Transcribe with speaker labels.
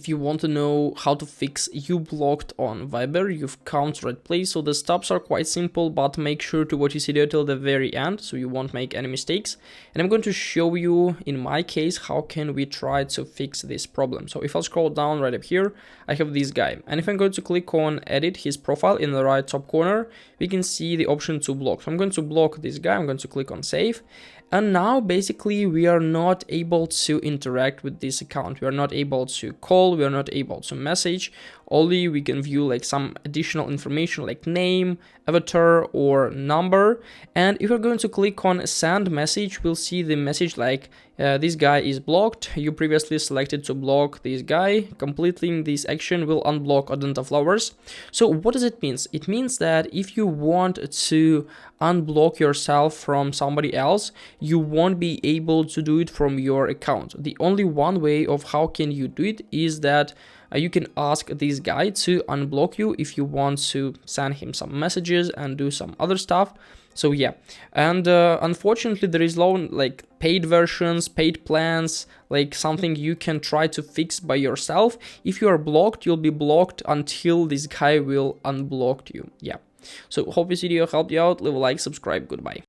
Speaker 1: if you want to know how to fix uBlocked on Viber, you've come to the right place. So the steps are quite simple, but make sure to watch this video till the very end so you won't make any mistakes. And I'm going to show you, in my case, how can we try to fix this problem. So if I scroll down right up here, I have this guy. And if I'm going to click on edit his profile in the right top corner, we can see the option to block. So I'm going to block this guy. I'm going to click on save. And now basically we are not able to interact with this account. We are not able to call, we are not able to message. Only we can view like some additional information like name, avatar or number. And if we're going to click on send message, we'll see the message like this guy is blocked. You previously selected to block this guy. Completing this action will unblock Odonta Flowers. So what does it mean? It means that if you want to unblock yourself from somebody else, you won't be able to do it from your account. The only one way of how can you do it is that you can ask this guy to unblock you if you want to send him some messages and do some other stuff. So yeah, and unfortunately there is like paid versions, paid plans, like something you can try to fix by yourself. If you are blocked, you'll be blocked until this guy will unblock you. Yeah. So hope this video helped you out. Leave a like, subscribe, goodbye.